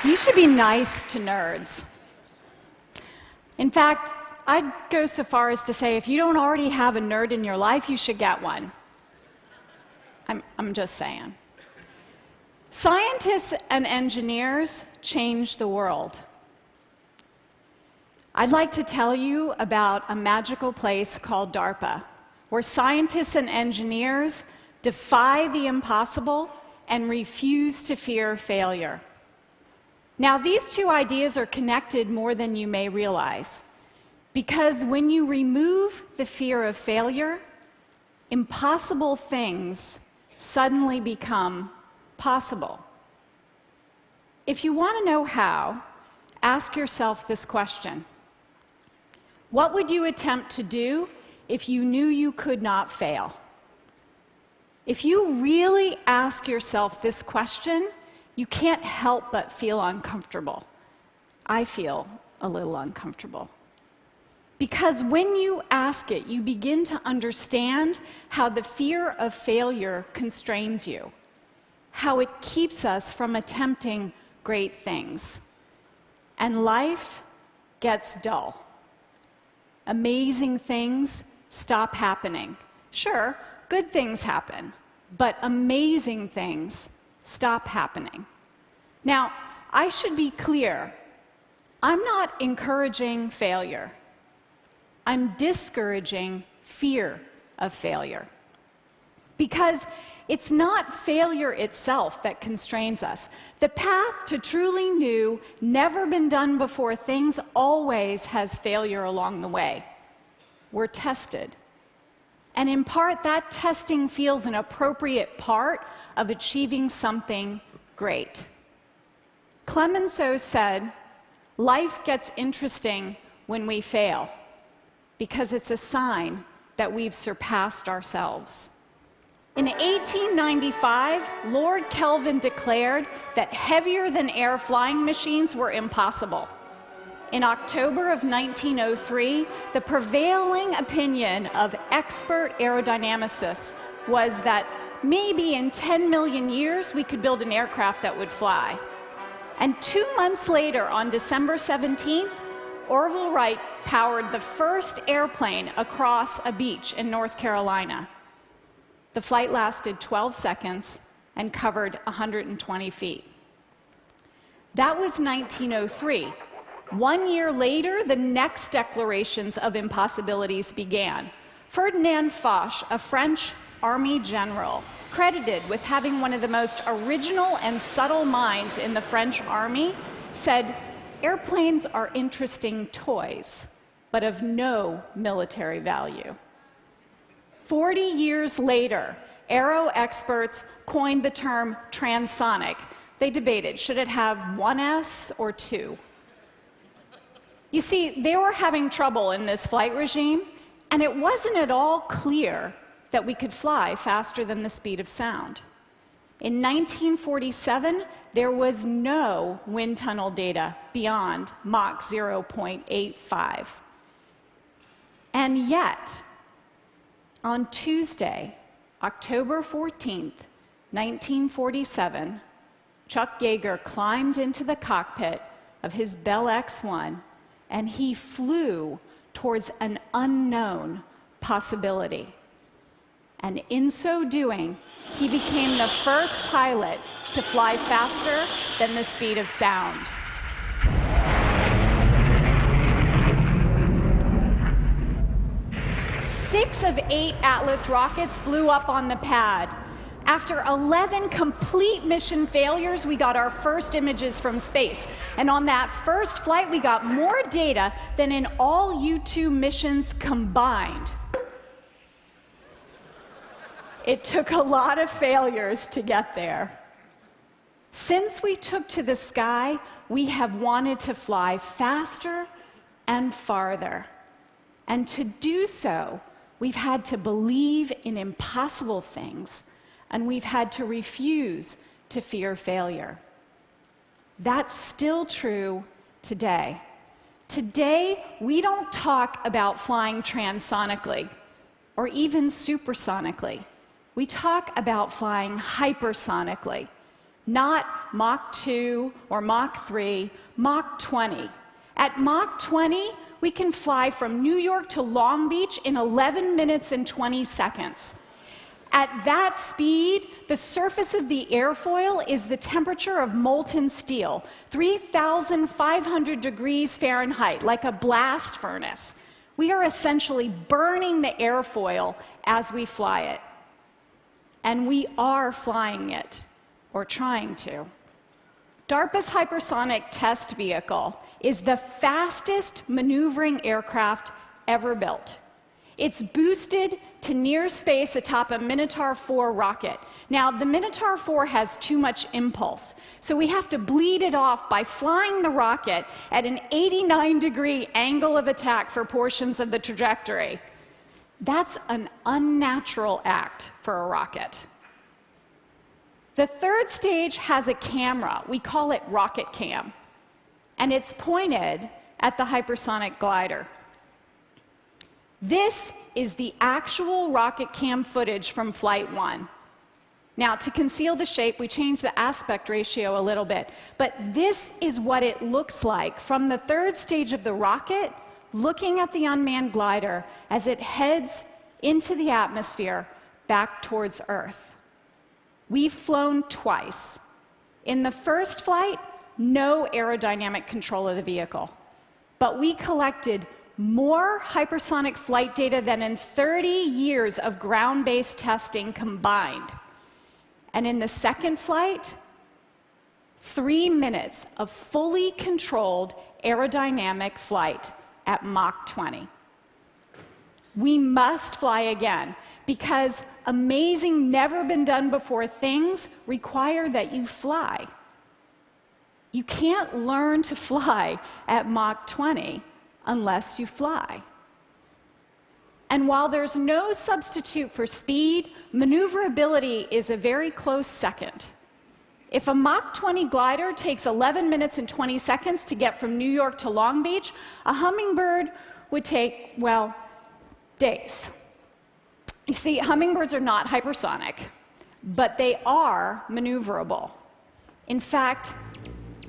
You should be nice to nerds. In fact, I'd go so far as to say if you don't already have a nerd in your life, you should get one. I'm just saying. Scientists and engineers change the world. I'd like to tell you about a magical place called DARPA, where scientists and engineers defy the impossible and refuse to fear failure. Now, these two ideas are connected more than you may realize, because when you remove the fear of failure, impossible things suddenly become possible. If you want to know how, ask yourself this question. What would you attempt to do if you knew you could not fail? If you really ask yourself this question, you can't help but feel uncomfortable. I feel a little uncomfortable. Because when you ask it, you begin to understand how the fear of failure constrains you, how it keeps us from attempting great things. And life gets dull. Amazing things stop happening. Sure, good things happen, but amazing things stop happening. Now, I should be clear. I'm not encouraging failure. I'm discouraging fear of failure. Because it's not failure itself that constrains us. The path to truly new, never been done before things always has failure along the way. We're tested. And in part, that testing feels an appropriate part of achieving something great. Clemenceau said, "Life gets interesting when we fail, because it's a sign that we've surpassed ourselves." In 1895, Lord Kelvin declared that heavier-than-air flying machines were impossible. In October of 1903, the prevailing opinion of expert aerodynamicists was that maybe in 10 million years we could build an aircraft that would fly. And 2 months later, on December 17th, Orville Wright powered the first airplane across a beach in North Carolina. The flight lasted 12 seconds and covered 120 feet. That was 1903. 1 year later, the next declarations of impossibilities began. Ferdinand Foch, a French army general, credited with having one of the most original and subtle minds in the French army, said, "Airplanes are interesting toys, but of no military value." 40 years later, aero experts coined the term transonic. They debated, should it have one S or two? You see, they were having trouble in this flight regime, and it wasn't at all clear that we could fly faster than the speed of sound. In 1947, there was no wind tunnel data beyond Mach 0.85. And yet, on Tuesday, October 14th, 1947, Chuck Yeager climbed into the cockpit of his Bell X-1, and he flew towards an unknown possibility. And in so doing, he became the first pilot to fly faster than the speed of sound. Six of 8 Atlas rockets blew up on the pad. After 11 complete mission failures, we got our first images from space. And on that first flight, we got more data than in all U-2 missions combined. It took a lot of failures to get there. Since we took to the sky, we have wanted to fly faster and farther. And to do so, we've had to believe in impossible things, and we've had to refuse to fear failure. That's still true today. Today, we don't talk about flying transonically or even supersonically. We talk about flying hypersonically, not Mach-2 or Mach-3, Mach-20. At Mach-20, we can fly from New York to Long Beach in 11 minutes and 20 seconds. At that speed, the surface of the airfoil is the temperature of molten steel, 3,500 degrees Fahrenheit, like a blast furnace. We are essentially burning the airfoil as we fly it. And we are flying it, or trying to. DARPA's Hypersonic test vehicle is the fastest maneuvering aircraft ever built. It's boosted to near space atop a Minotaur 4 rocket. Now, the Minotaur 4 has too much impulse, so we have to bleed it off by flying the rocket at an 89-degree angle of attack for portions of the trajectory. That's an unnatural act for a rocket. The third stage has a camera. We call it rocket cam, and it's pointed at the hypersonic glider. This is the actual rocket cam footage from Flight 1. Now, to conceal the shape, we changed the aspect ratio a little bit, but this is what it looks like from the third stage of the rocket, looking at the unmanned glider as it heads into the atmosphere back towards Earth. We've flown twice. In the first flight, no aerodynamic control of the vehicle, but we collected more hypersonic flight data than in 30 years of ground-based testing combined. And in the second flight, 3 minutes of fully controlled aerodynamic flight at Mach-20. We must fly again, because amazing, never-been-done-before things require that you fly. You can't learn to fly at Mach-20 unless you fly. And while there's no substitute for speed, maneuverability is a very close second. If a Mach-20 glider takes 11 minutes and 20 seconds to get from New York to Long Beach, a Hummingbird would take, well, days. You see, Hummingbirds are not hypersonic, but they are maneuverable. In fact,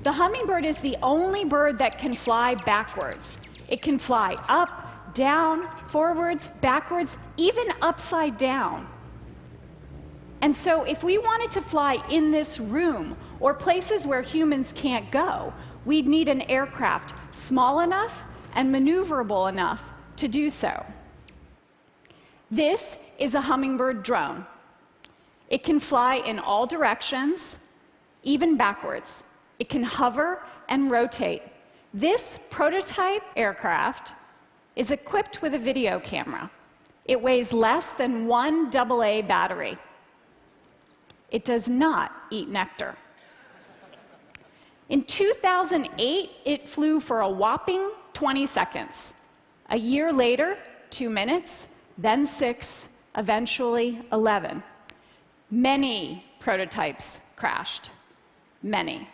the Hummingbird is the only bird that can fly backwards. It can fly up, down, forwards, backwards, even upside down. And so if we wanted to fly in this room or places where humans can't go, we'd need an aircraft small enough and maneuverable enough to do so. This is a Hummingbird drone. It can fly in all directions, even backwards. It can hover and rotate. This prototype aircraft is equipped with a video camera. It weighs less than 1 AA battery. It does not eat nectar. In 2008, it flew for a whopping 20 seconds. A year later, 2 minutes, then 6, eventually 11. Many prototypes crashed. Many.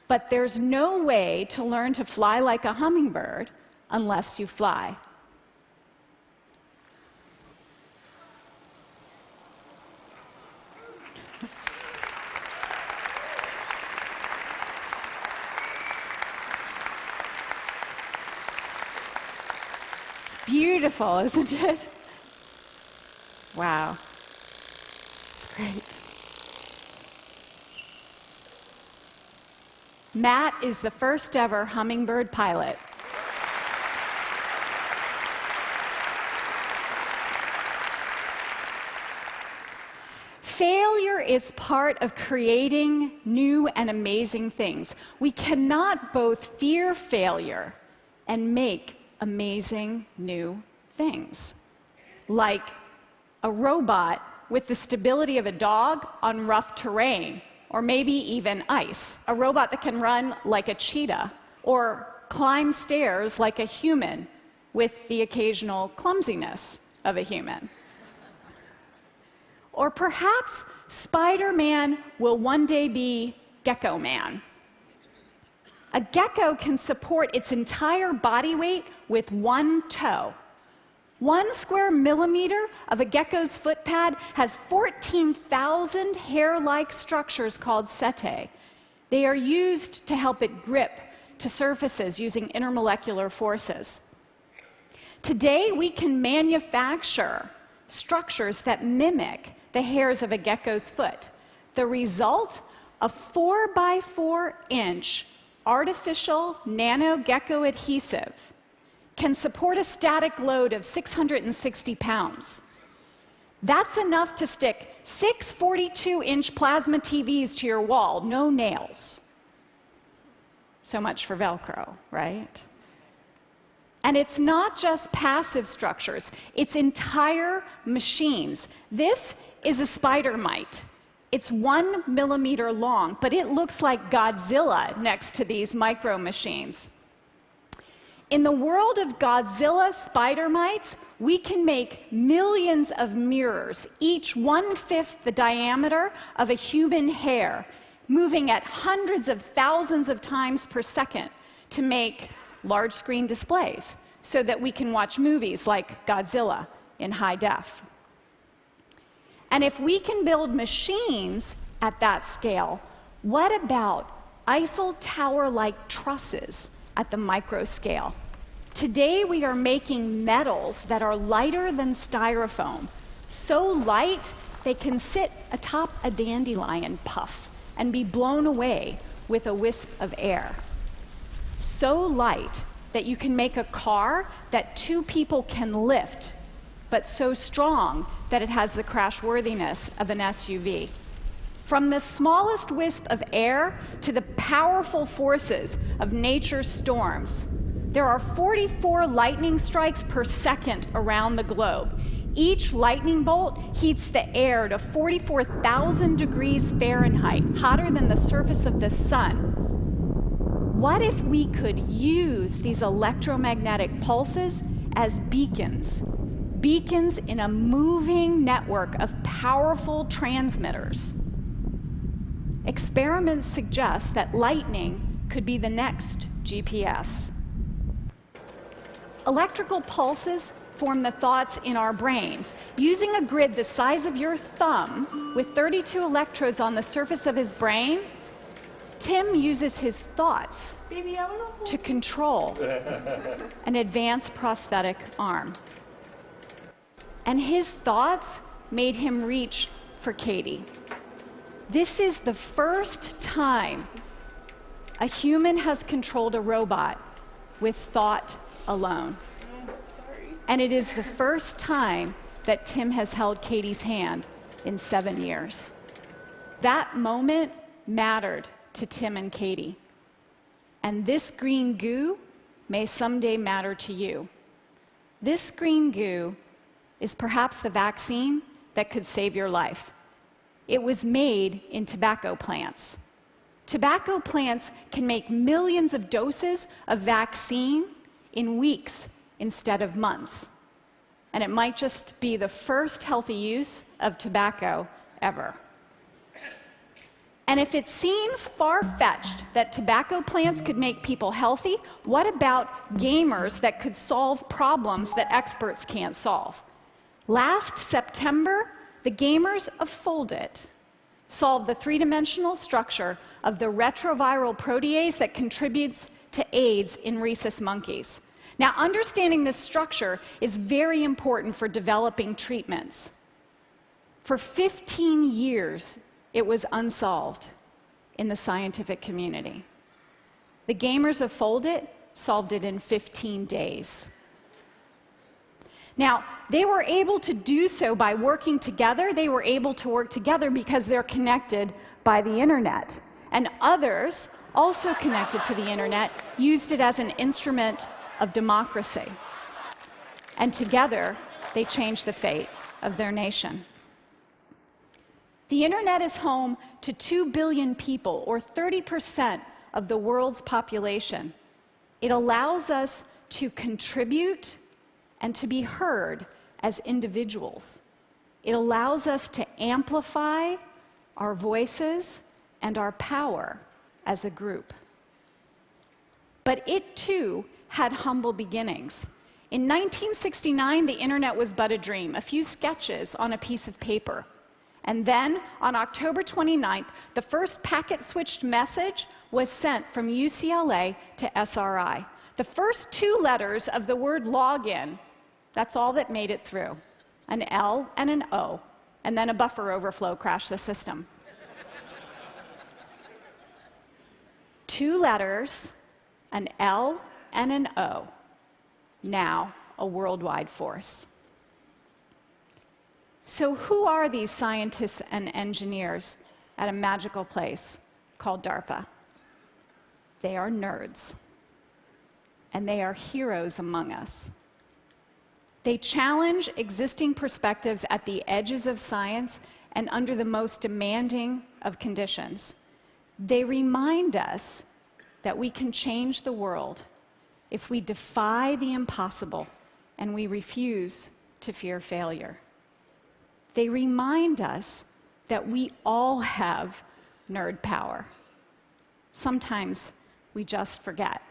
But there's no way to learn to fly like a hummingbird unless you fly. It's beautiful, isn't it? Wow. It's great. Matt is the first ever Hummingbird pilot. Failure is part of creating new and amazing things. We cannot both fear failure and make amazing new things. Like a robot with the stability of a dog on rough terrain, or maybe even ice. A robot that can run like a cheetah, or climb stairs like a human, with the occasional clumsiness of a human. Or perhaps Spider-Man will one day be Gecko Man. A gecko can support its entire body weight with one toe. 1 square millimeter of a gecko's foot pad has 14,000 hair-like structures called setae. They are used to help it grip to surfaces using intermolecular forces. Today, we can manufacture structures that mimic the hairs of a gecko's foot. The result, a 4 by 4 inch artificial nano gecko adhesive can support a static load of 660 pounds. That's enough to stick 6 42-inch plasma TVs to your wall, no nails. So much for Velcro, right? And it's not just passive structures, it's entire machines. This is a spider mite. It's 1 millimeter long, but it looks like Godzilla next to these micro machines. In the world of Godzilla spider mites, we can make millions of mirrors, each 1/5 the diameter of a human hair, moving at hundreds of thousands of times per second to make large screen displays so that we can watch movies like Godzilla in high def. And if we can build machines at that scale, what about Eiffel Tower-like trusses at the micro scale? Today we are making metals that are lighter than styrofoam, so light they can sit atop a dandelion puff and be blown away with a wisp of air. So light that you can make a car that 2 people can lift, but so strong that it has the crashworthiness of an SUV. From the smallest wisp of air to the powerful forces of nature's storms, there are 44 lightning strikes per second around the globe. Each lightning bolt heats the air to 44,000 degrees Fahrenheit, hotter than the surface of the sun. What if we could use these electromagnetic pulses as beacons? Beacons in a moving network of powerful transmitters. Experiments suggest that lightning could be the next GPS. Electrical pulses form the thoughts in our brains. Using a grid the size of your thumb with 32 electrodes on the surface of his brain, Tim uses his thoughts to control an advanced prosthetic arm. And his thoughts made him reach for Katie. This is the first time a human has controlled a robot with thought alone. And it is the first time that Tim has held Katie's hand in 7 years. That moment mattered to Tim and Katie. And this green goo may someday matter to you. This green goo is perhaps the vaccine that could save your life. It was made in tobacco plants. Tobacco plants can make millions of doses of vaccine in weeks instead of months. And it might just be the first healthy use of tobacco ever. And if it seems far-fetched that tobacco plants could make people healthy, what about gamers that could solve problems that experts can't solve? Last September, the gamers of Foldit solved the 3-dimensional structure of the retroviral protease that contributes to AIDS in rhesus monkeys. Now, understanding this structure is very important for developing treatments. For 15 years, it was unsolved in the scientific community. The gamers of Foldit solved it in 15 days. Now, they were able to do so by working together. They were able to work together because they're connected by the internet. And others, also connected to the internet, used it as an instrument of democracy. And together, they changed the fate of their nation. The internet is home to 2 billion people, or 30% of the world's population. It allows us to contribute and to be heard as individuals. It allows us to amplify our voices and our power as a group. But it too had humble beginnings. In 1969, the internet was but a dream, a few sketches on a piece of paper. And then, on October 29th, the first packet-switched message was sent from UCLA to SRI. The first 2 letters of the word login, that's all that made it through. An L and an O, and then a buffer overflow crashed the system. 2 letters, an L and an O, now a worldwide force. So who are these scientists and engineers at a magical place called DARPA? They are nerds, and they are heroes among us. They challenge existing perspectives at the edges of science and under the most demanding of conditions. They remind us that we can change the world if we defy the impossible and we refuse to fear failure. They remind us that we all have nerd power. Sometimes we just forget.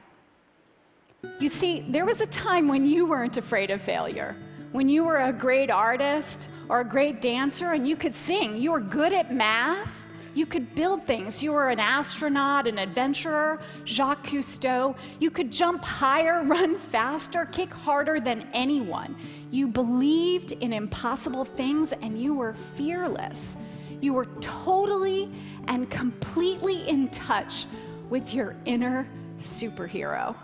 You see, there was a time when you weren't afraid of failure, when you were a great artist or a great dancer and you could sing, you were good at math, you could build things, you were an astronaut, an adventurer, Jacques Cousteau, you could jump higher, run faster, kick harder than anyone. You believed in impossible things and you were fearless. You were totally and completely in touch with your inner superhero.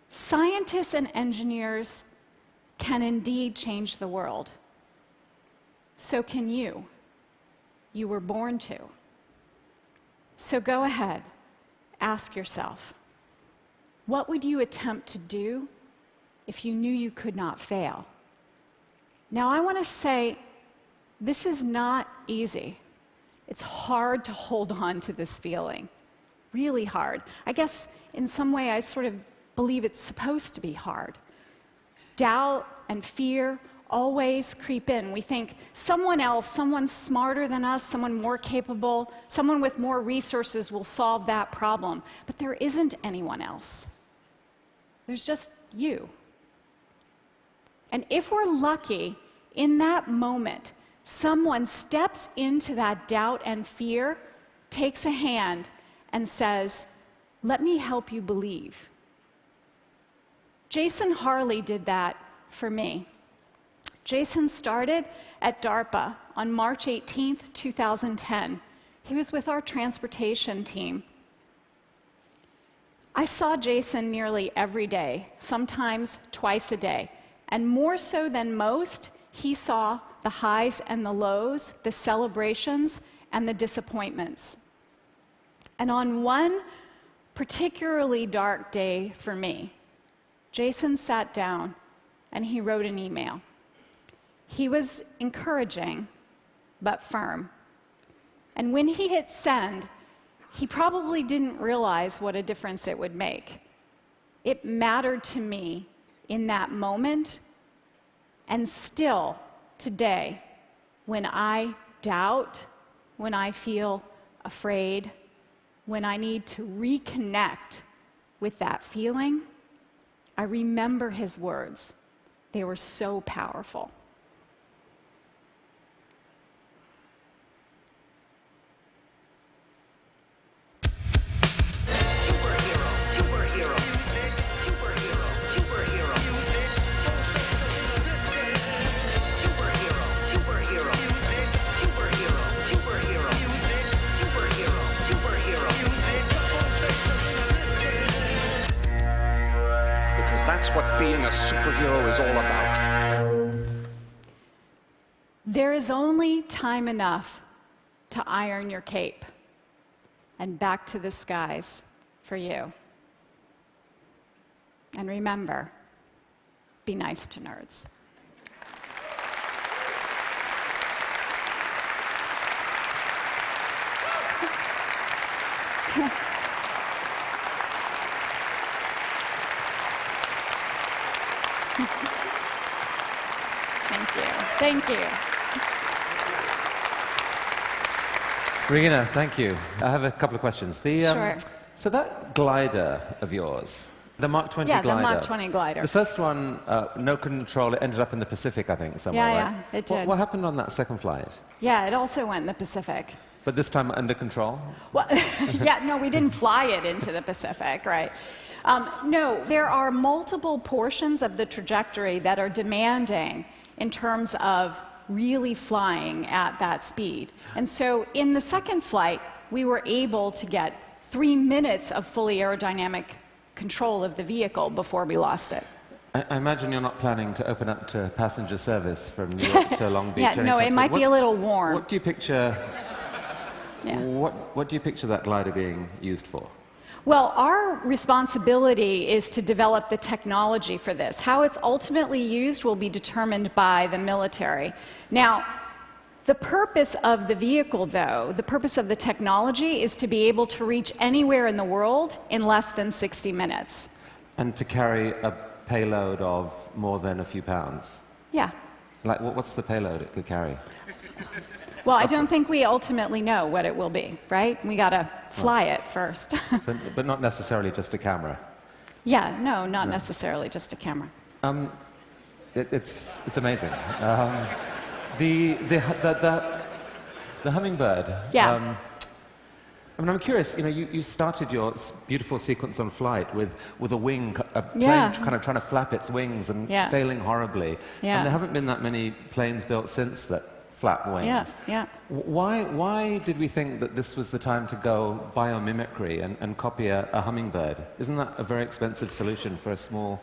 Scientists and engineers can indeed change the world. So can you. You were born to. So go ahead, ask yourself, what would you attempt to do if you knew you could not fail? Now, I want to say, this is not easy. It's hard to hold on to this feeling, really hard. I guess in some way I sort of believe it's supposed to be hard. Doubt and fear always creep in. We think someone else, someone smarter than us, someone more capable, someone with more resources will solve that problem. But there isn't anyone else. There's just you. And if we're lucky, in that moment, someone steps into that doubt and fear, takes a hand, and says, "Let me help you believe." Jason Harley did that for me. Jason started at DARPA on March 18th, 2010. He was with our transportation team. I saw Jason nearly every day, sometimes twice a day. And more so than most, he saw the highs and the lows, the celebrations and the disappointments. And on one particularly dark day for me, Jason sat down and he wrote an email. He was encouraging, but firm. And when he hit send, he probably didn't realize what a difference it would make. It mattered to me in that moment, and still today, when I doubt, when I feel afraid, when I need to reconnect with that feeling, I remember his words. They were so powerful. That's what being a superhero is all about. There is only time enough to iron your cape and back to the skies for you. And remember, be nice to nerds. Thank you. Regina, thank you. I have a couple of questions. Sure. So that glider of yours, The Mach-20 Yeah, glider. the Mach-20 glider. The first one, no control, it ended up in the Pacific, I think, somewhere, Yeah, right? yeah, it did. What happened on that second flight? Yeah, it also went in the Pacific. But this time under control? Well, yeah, no, we didn't fly it into the Pacific, right? No, there are multiple portions of the trajectory that are demanding in terms of really flying at that speed. And so in the second flight, we were able to get 3 minutes of fully aerodynamic control of the vehicle before we lost it. I imagine you're not planning to open up to passenger service from New York to Long Beach. Yeah, no, it might be a little warm. What do you picture? Yeah. What do you picture that glider being used for? Well, our responsibility is to develop the technology for this. How it's ultimately used will be determined by the military. Now, the purpose of the vehicle, though, the purpose of the technology is to be able to reach anywhere in the world in less than 60 minutes. And to carry a payload of more than a few pounds? Yeah. Like, what's the payload it could carry? Well, I don't think we ultimately know what it will be, right? We got to fly it first. So, but not necessarily just a camera? Yeah, no, not necessarily just a camera. It's amazing. The Hummingbird. Yeah. I mean, I'm curious, you started your beautiful sequence on flight with a wing, a plane Yeah. kind of trying to flap its wings and Yeah. failing horribly. Yeah. And there haven't been that many planes built since that flap wings. Yeah, yeah. Why did we think that this was the time to go biomimicry and copy a hummingbird? Isn't that a very expensive solution for a small,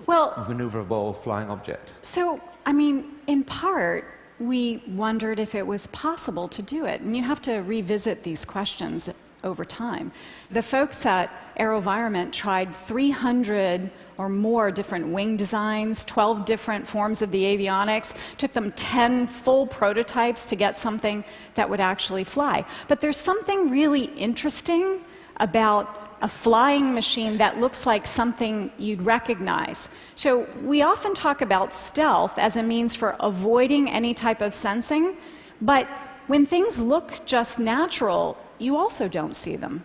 Well, maneuverable flying object? so, I mean, in part, we wondered if it was possible to do it. And you have to revisit these questions over time. The folks at AeroVironment tried 300 or more different wing designs, 12 different forms of the avionics. Took them 10 full prototypes to get something that would actually fly. But there's something really interesting about a flying machine that looks like something you'd recognize. So we often talk about stealth as a means for avoiding any type of sensing, but when things look just natural, you also don't see them.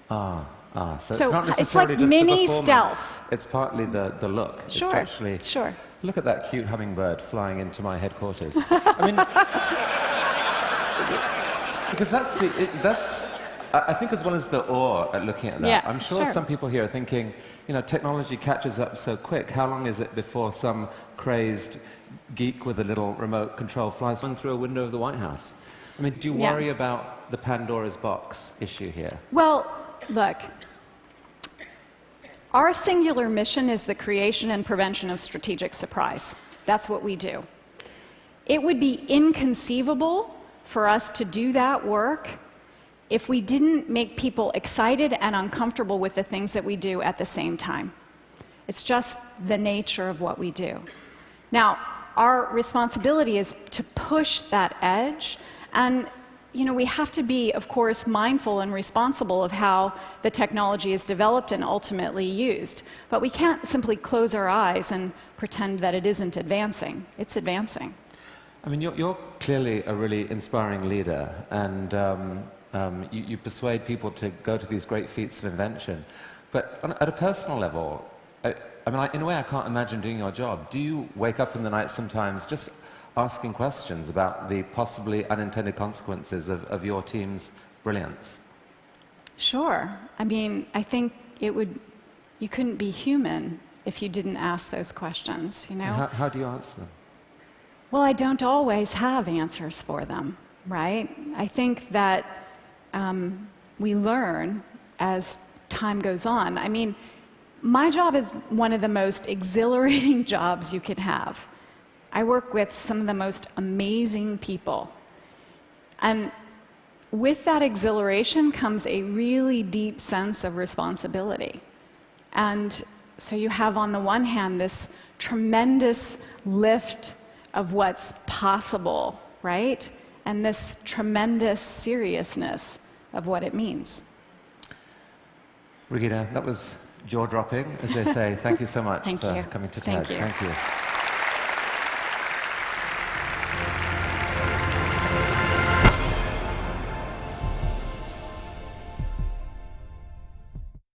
So it's So not it's necessarily like just mini the performance. stealth. It's partly the look. Sure, It's actually, sure. Look at that cute hummingbird flying into my headquarters. I mean, because that's I think as well as the awe at looking at that. Yeah, I'm sure sure. some people here are thinking, technology catches up so quick. How long is it before some crazed geek with a little remote control flies one through a window of the White House? I mean, do you Yeah. worry about the Pandora's box issue here? Well, look, our singular mission is the creation and prevention of strategic surprise. That's what we do. It would be inconceivable for us to do that work if we didn't make people excited and uncomfortable with the things that we do at the same time. It's just the nature of what we do. Now, our responsibility is to push that edge, and we have to be, of course, mindful and responsible of how the technology is developed and ultimately used. But we can't simply close our eyes and pretend that it isn't advancing. It's advancing. I mean, you're clearly a really inspiring leader, and you persuade people to go to these great feats of invention. But at a personal level, in a way, I can't imagine doing your job. Do you wake up in the night sometimes just asking questions about the possibly unintended consequences of your team's brilliance? Sure. I mean, I think you couldn't be human if you didn't ask those questions, And how do you answer them? Well, I don't always have answers for them, right? I think that we learn as time goes on. I mean, my job is one of the most exhilarating jobs you could have. I work with some of the most amazing people. And with that exhilaration comes a really deep sense of responsibility. And so you have, on the one hand, this tremendous lift of what's possible, right? And this tremendous seriousness of what it means. Regina, that was jaw-dropping, as they say. Thank you so much Thank for you. coming to Thank TED. you. Thank you.